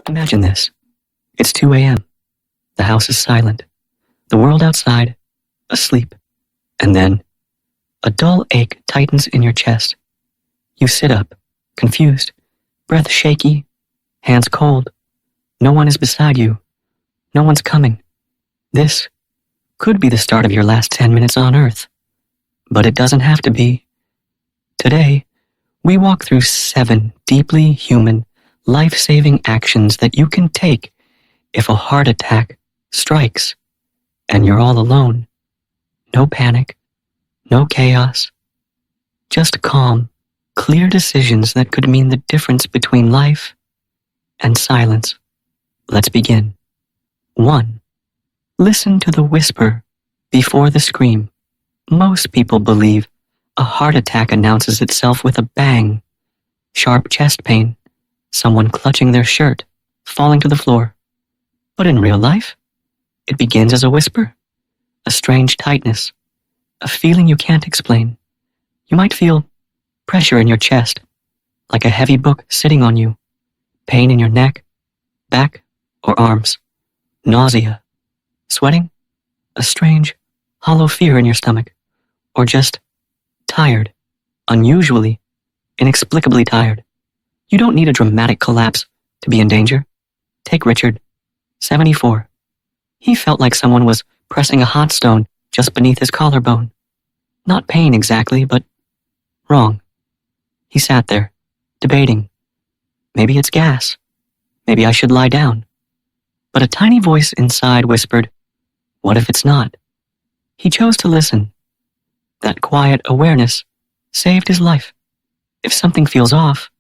Imagine this. It's 2 a.m. The house is silent. The world outside, asleep. And then, a dull ache tightens in your chest. You sit up, confused, breath shaky, hands cold. No one is beside you. No one's coming. This could be the start of your last 10 minutes on Earth. But it doesn't have to be. Today, we walk through 7 deeply human, life-saving actions that you can take if a heart attack strikes and you're all alone. No panic, no chaos, just calm, clear decisions that could mean the difference between life and silence. Let's begin. 1. Listen to the whisper before the scream. Most people believe a heart attack announces itself with a bang, sharp chest pain, someone clutching their shirt, falling to the floor. But in real life, it begins as a whisper, a strange tightness, a feeling you can't explain. You might feel pressure in your chest, like a heavy book sitting on you, pain in your neck, back, or arms, nausea, sweating, a strange, hollow fear in your stomach, or just tired, unusually, inexplicably tired. You don't need a dramatic collapse to be in danger. Take Richard, 74. He felt like someone was pressing a hot stone just beneath his collarbone. Not pain exactly, but wrong. He sat there, debating. Maybe it's gas. Maybe I should lie down. But a tiny voice inside whispered, what if it's not? He chose to listen. That quiet awareness saved his life. If something feels off,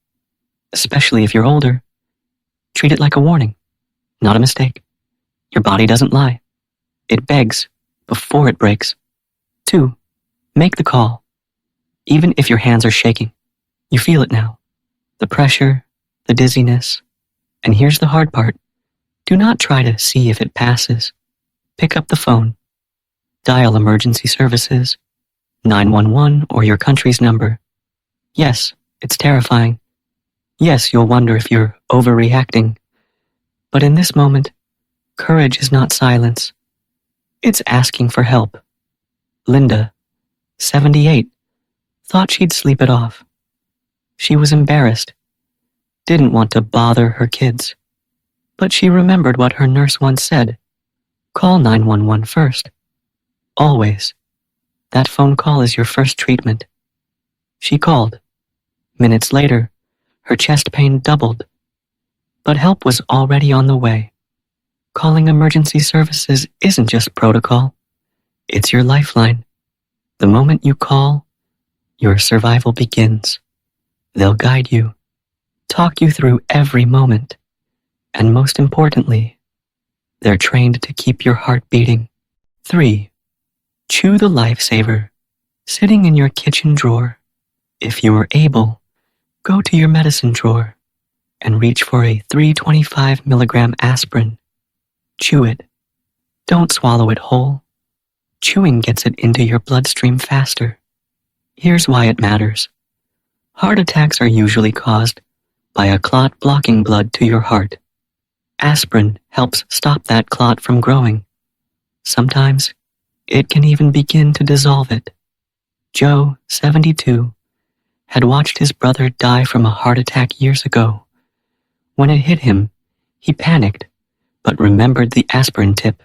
especially if you're older, treat it like a warning, not a mistake. Your body doesn't lie. It begs before it breaks. 2. Make the call. Even if your hands are shaking, you feel it now. The pressure, the dizziness. And here's the hard part. Do not try to see if it passes. Pick up the phone. Dial emergency services, 911 or your country's number. Yes, it's terrifying. Yes, you'll wonder if you're overreacting. But in this moment, courage is not silence. It's asking for help. Linda, 78, thought she'd sleep it off. She was embarrassed, didn't want to bother her kids. But she remembered what her nurse once said. Call 911 first. Always. That phone call is your first treatment. She called. Minutes later, her chest pain doubled. But help was already on the way. Calling emergency services isn't just protocol. It's your lifeline. The moment you call, your survival begins. They'll guide you, talk you through every moment, and most importantly, they're trained to keep your heart beating. 3. Chew the lifesaver, sitting in your kitchen drawer. If you are able, go to your medicine drawer and reach for a 325 milligram aspirin. Chew it. Don't swallow it whole. Chewing gets it into your bloodstream faster. Here's why it matters. Heart attacks are usually caused by a clot blocking blood to your heart. Aspirin helps stop that clot from growing. Sometimes, it can even begin to dissolve it. Joe, 72, had watched his brother die from a heart attack years ago. When it hit him, he panicked, but remembered the aspirin tip.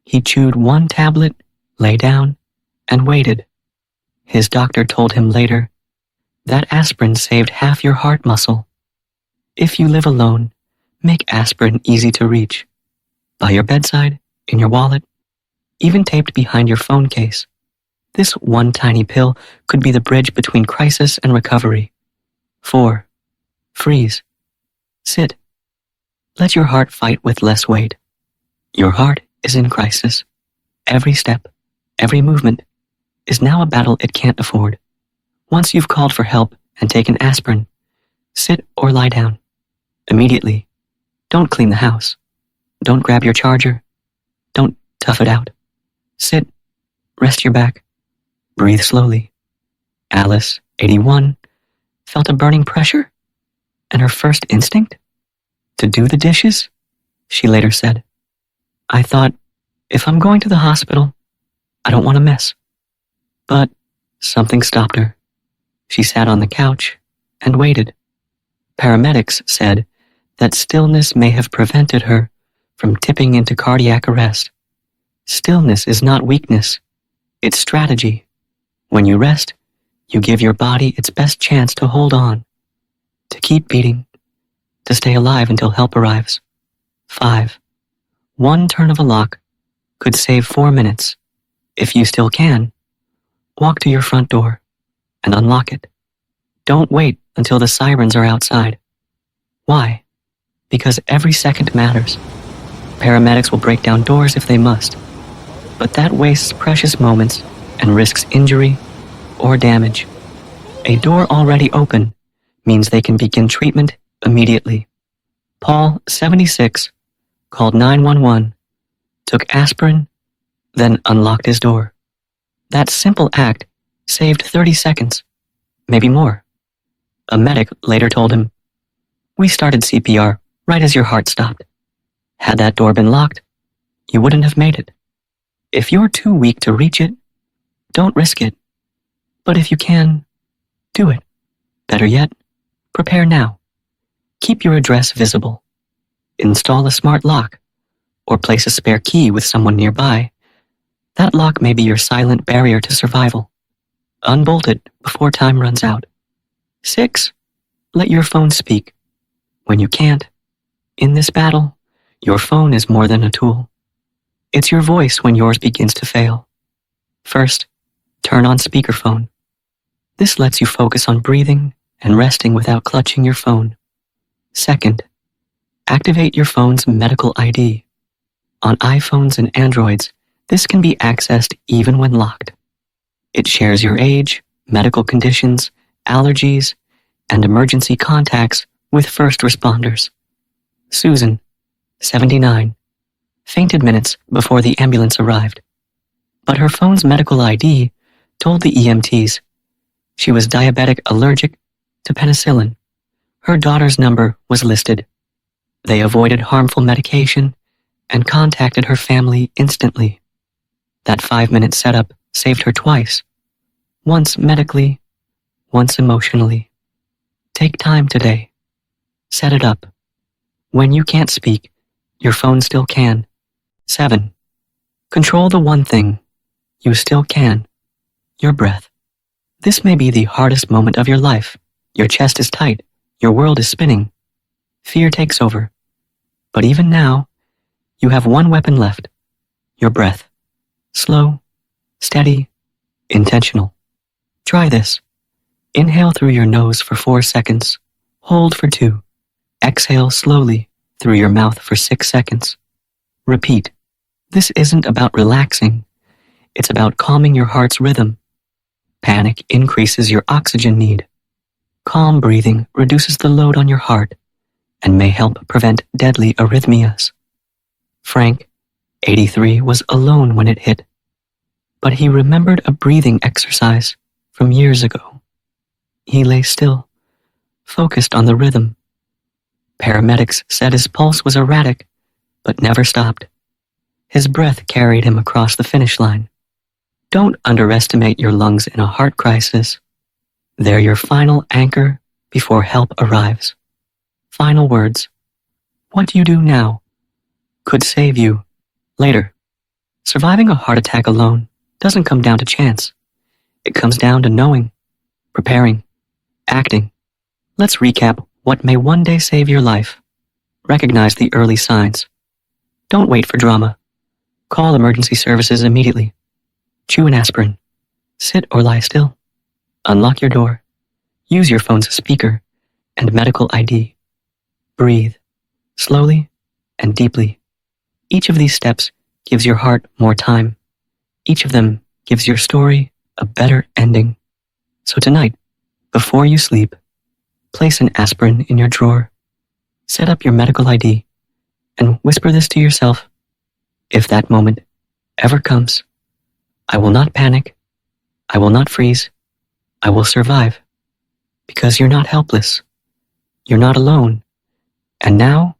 He chewed 1 tablet, lay down, and waited. His doctor told him later, that aspirin saved half your heart muscle. If you live alone, make aspirin easy to reach. By your bedside, in your wallet, even taped behind your phone case. This one tiny pill could be the bridge between crisis and recovery. 4. Freeze. Sit. Let your heart fight with less weight. Your heart is in crisis. Every step, every movement, is now a battle it can't afford. Once you've called for help and taken aspirin, sit or lie down. Immediately. Don't clean the house. Don't grab your charger. Don't tough it out. Sit. Rest your back. Breathe slowly. Alice, 81, felt a burning pressure, and her first instinct? To do the dishes? She later said. I thought, if I'm going to the hospital, I don't want to mess. But something stopped her. She sat on the couch and waited. Paramedics said that stillness may have prevented her from tipping into cardiac arrest. Stillness is not weakness, it's strategy. When you rest, you give your body its best chance to hold on, to keep beating, to stay alive until help arrives. 5. One turn of a lock could save 4 minutes. If you still can, walk to your front door and unlock it. Don't wait until the sirens are outside. Why? Because every second matters. Paramedics will break down doors if they must, but that wastes precious moments and risks injury or damage. A door already open means they can begin treatment immediately. Paul, 76, called 911, took aspirin, then unlocked his door. That simple act saved 30 seconds, maybe more. A medic later told him, "We started CPR right as your heart stopped. Had that door been locked, you wouldn't have made it. If you're too weak to reach it, don't risk it. But if you can, do it. Better yet, prepare now. Keep your address visible. Install a smart lock, or place a spare key with someone nearby. That lock may be your silent barrier to survival. Unbolt it before time runs out. 6. Let your phone speak. When you can't, in this battle, your phone is more than a tool. It's your voice when yours begins to fail. First, turn on speakerphone. This lets you focus on breathing and resting without clutching your phone. Second, activate your phone's medical ID. On iPhones and Androids, this can be accessed even when locked. It shares your age, medical conditions, allergies, and emergency contacts with first responders. Susan, 79, fainted minutes before the ambulance arrived. But her phone's medical ID told the EMTs she was diabetic allergic to penicillin. Her daughter's number was listed. They avoided harmful medication and contacted her family instantly. That 5-minute setup saved her twice, once medically, once emotionally. Take time today. Set it up. When you can't speak, your phone still can. 7. Control the one thing you still can, your breath. This may be the hardest moment of your life. Your chest is tight, your world is spinning. Fear takes over. But even now, you have one weapon left, your breath. Slow, steady, intentional. Try this. Inhale through your nose for 4 seconds. Hold for 2. Exhale slowly through your mouth for 6 seconds. Repeat. This isn't about relaxing. It's about calming your heart's rhythm. Panic increases your oxygen need. Calm breathing reduces the load on your heart and may help prevent deadly arrhythmias. Frank, 83, was alone when it hit, but he remembered a breathing exercise from years ago. He lay still, focused on the rhythm. Paramedics said his pulse was erratic, but never stopped. His breath carried him across the finish line. Don't underestimate your lungs in a heart crisis. They're your final anchor before help arrives. Final words. What you do now could save you later. Surviving a heart attack alone doesn't come down to chance. It comes down to knowing, preparing, acting. Let's recap what may one day save your life. Recognize the early signs. Don't wait for drama. Call emergency services immediately. Chew an aspirin. Sit or lie still. Unlock your door. Use your phone's speaker and medical ID. Breathe, slowly and deeply. Each of these steps gives your heart more time. Each of them gives your story a better ending. So tonight, before you sleep, place an aspirin in your drawer. Set up your medical ID and whisper this to yourself. If that moment ever comes, I will not panic. I will not freeze. I will survive. Because you're not helpless. You're not alone. And now,